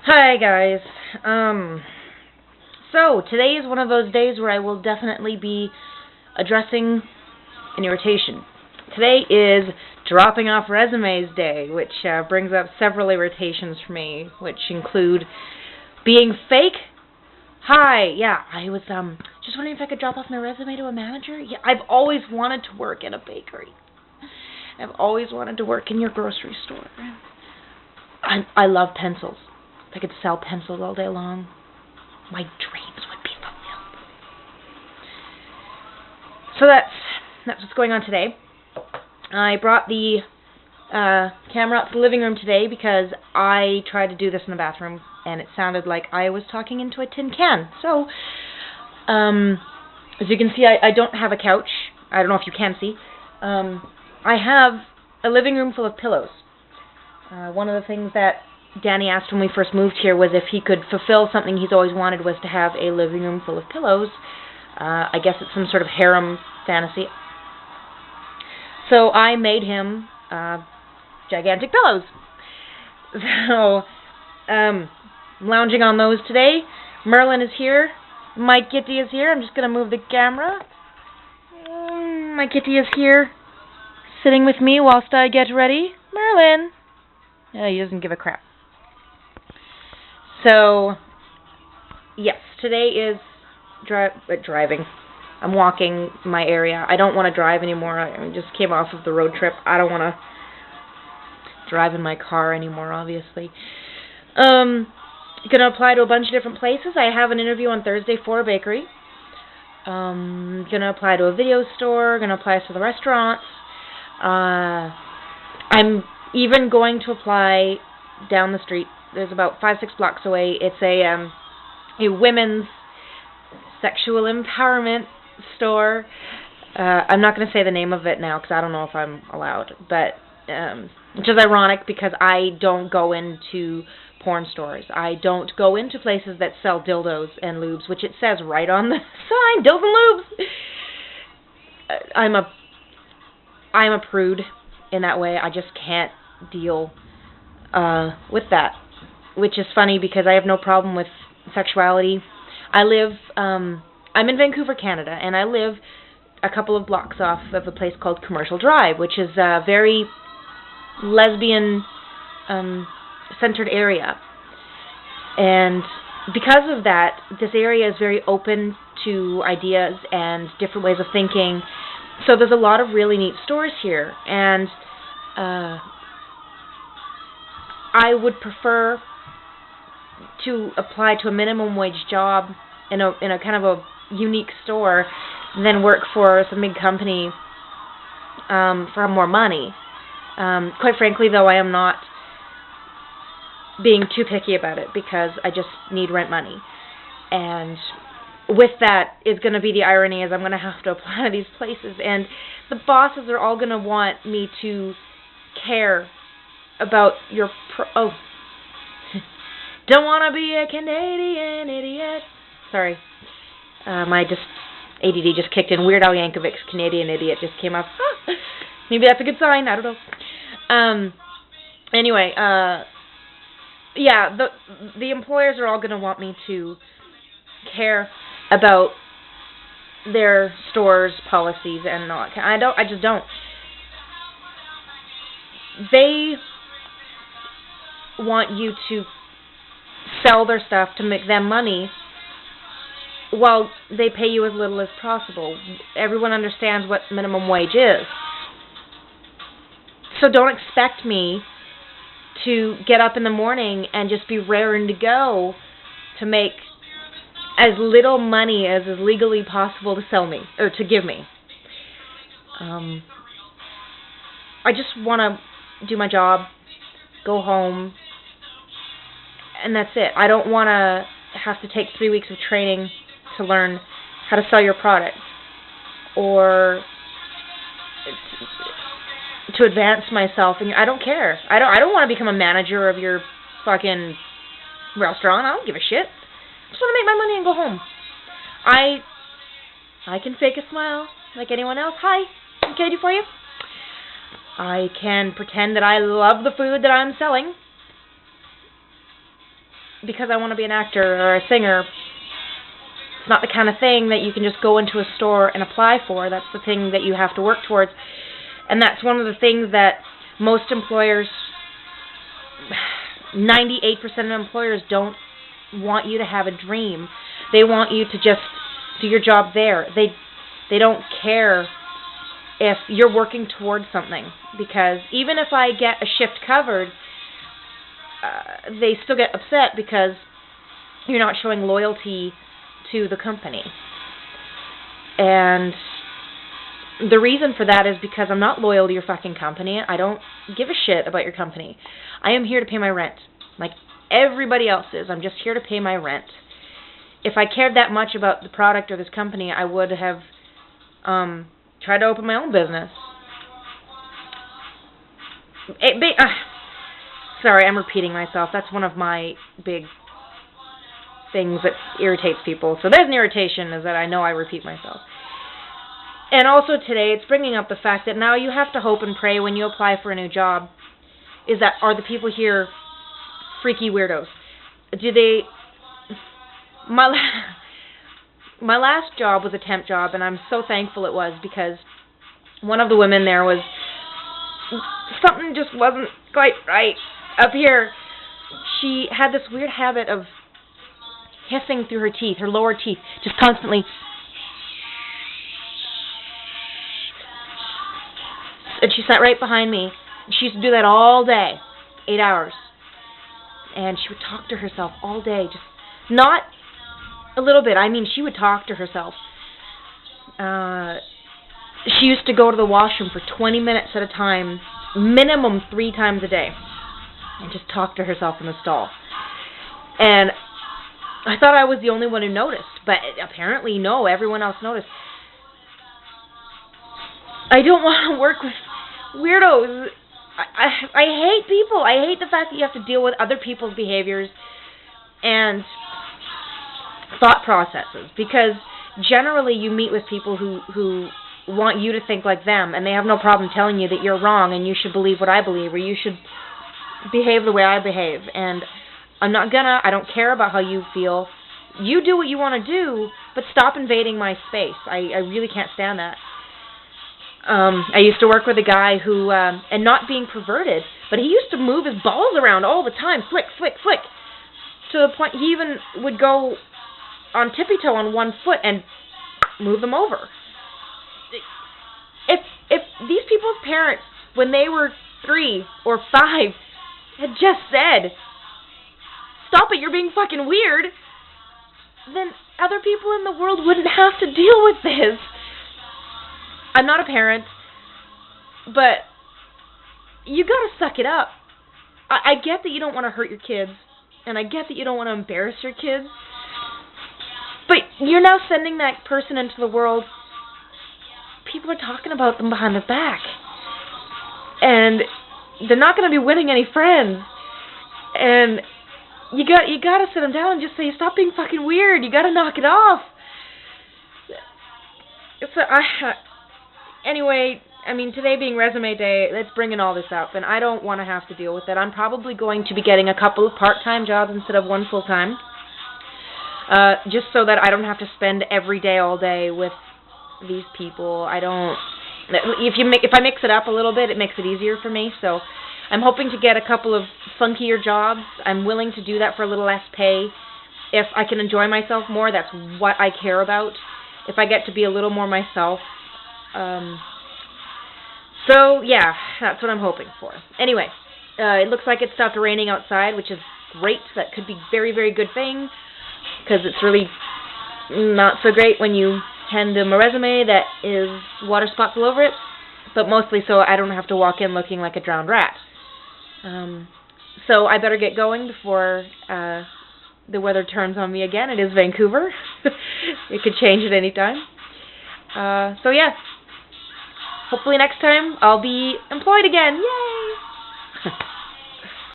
Hi guys. So today is one of those days where I will definitely be addressing an irritation. Today is dropping off resumes day, which brings up several irritations for me, which include being fake. Hi, yeah, I was just wondering if I could drop off my resume to a manager. Yeah, I've always wanted to work in a bakery. I've always wanted to work in your grocery store. I love pencils. If I could sell pencils all day long, my dreams would be fulfilled. So that's what's going on today. I brought the camera up to the living room today because I tried to do this in the bathroom and it sounded like I was talking into a tin can. So, as you can see, I don't have a couch. I don't know if you can see. I have a living room full of pillows. One of the things that Danny asked when we first moved here was if he could fulfill something he's always wanted, was to have a living room full of pillows. I guess it's some sort of harem fantasy. So I made him gigantic pillows. So lounging on those today. Merlin is here. My kitty is here. I'm just going to move the camera. My kitty is here, sitting with me whilst I get ready. Merlin. Yeah, he doesn't give a crap. So, yes, today is driving. I'm walking my area. I don't want to drive anymore. I just came off of the road trip. I don't want to drive in my car anymore, obviously. Going to apply to a bunch of different places. I have an interview on Thursday for a bakery. Going to apply to a video store. Going to apply to the restaurants. I'm even going to apply down the street. There's about 5-6 blocks away. It's a women's sexual empowerment store. I'm not going to say the name of it now because I don't know if I'm allowed. But which is ironic because I don't go into porn stores. I don't go into places that sell dildos and lubes, which it says right on the sign, dildos and lubes. I'm a prude in that way. I just can't deal with that, which is funny because I have no problem with sexuality. I'm in Vancouver, Canada, and I live a couple of blocks off of a place called Commercial Drive, which is a very lesbian centered area. And because of that, this area is very open to ideas and different ways of thinking. So there's a lot of really neat stores here, and I would prefer to apply to a minimum wage job in a kind of a unique store than work for some big company for more money. Quite frankly, though, I am not being too picky about it because I just need rent money. And with that is going to be the irony is I'm going to have to apply to these places, and the bosses are all going to want me to care about your don't want to be a Canadian idiot. Sorry. My ADD just kicked in. Weird Al Yankovic's Canadian Idiot just came up. Maybe that's a good sign. I don't know. Anyway, yeah, the employers are all going to want me to care about their store's policies and not. I just don't. They want you to sell their stuff to make them money while they pay you as little as possible. Everyone understands what minimum wage is. So don't expect me to get up in the morning and just be raring to go to make as little money as is legally possible to sell me, or to give me. I just want to do my job, go home, and that's it. I don't want to have to take 3 weeks of training to learn how to sell your product or to advance myself. And I don't care. I don't want to become a manager of your fucking restaurant. I don't give a shit. I just want to make my money and go home. I can fake a smile like anyone else. Hi, I'm Katie for you. I can pretend that I love the food that I'm selling. because I want to be an actor or a singer. It's not the kind of thing that you can just go into a store and apply for. That's the thing that you have to work towards. And that's one of the things that most employers, 98% of employers don't want you to have a dream. They want you to just do your job there. They don't care if you're working towards something, because even if I get a shift covered, they still get upset because you're not showing loyalty to the company. And the reason for that is because I'm not loyal to your fucking company. I don't give a shit about your company. I am here to pay my rent, like everybody else is. I'm just here to pay my rent. If I cared that much about the product or this company, I would have tried to open my own business. Sorry, I'm repeating myself. That's one of my big things that irritates people. So there's an irritation, is that I know I repeat myself. And also today, it's bringing up the fact that now you have to hope and pray when you apply for a new job. Are the people here freaky weirdos? My last job was a temp job, and I'm so thankful it was, because one of the women there was, something just wasn't quite right up here. She had this weird habit of hissing through her teeth, her lower teeth, just constantly. And she sat right behind me. She used to do that all day, 8 hours. And she would talk to herself all day, just not a little bit. I mean, she would talk to herself. She used to go to the washroom for 20 minutes at a time, minimum 3 times a day, and just talk to herself in the stall. And I thought I was the only one who noticed, but apparently no, everyone else noticed. I don't want to work with weirdos. I hate people. I hate the fact that you have to deal with other people's behaviors and thought processes, because generally you meet with people who want you to think like them, and they have no problem telling you that you're wrong and you should believe what I believe, or you should behave the way I behave. And I don't care about how you feel. You do what you want to do, but stop invading my space. I really can't stand that. I used to work with a guy who, and not being perverted, but he used to move his balls around all the time, flick, flick, flick, to the point he even would go on tippy-toe on one foot and move them over. If these people's parents, when they were 3 or 5, had just said, "Stop it, you're being fucking weird," then other people in the world wouldn't have to deal with this. I'm not a parent, but you gotta suck it up. I get that you don't want to hurt your kids, and I get that you don't want to embarrass your kids, but you're now sending that person into the world. People are talking about them behind their back, and they're not going to be winning any friends. And you gotta sit them down and just say, "Stop being fucking weird. You gotta knock it off." Anyway, I mean, today being resume day, it's bringing all this up, and I don't want to have to deal with it. I'm probably going to be getting a couple of part-time jobs instead of one full-time, just so that I don't have to spend every day all day with these people. If I mix it up a little bit, it makes it easier for me. So I'm hoping to get a couple of funkier jobs. I'm willing to do that for a little less pay. If I can enjoy myself more, that's what I care about. If I get to be a little more myself. So yeah, that's what I'm hoping for. Anyway, it looks like it stopped raining outside, which is great. That could be a very, very good thing, because it's really not so great when you hand them a resume that is water spots all over it, but mostly so I don't have to walk in looking like a drowned rat. So I better get going before the weather turns on me again. It is Vancouver. It could change at any time. So yeah, hopefully next time I'll be employed again. Yay!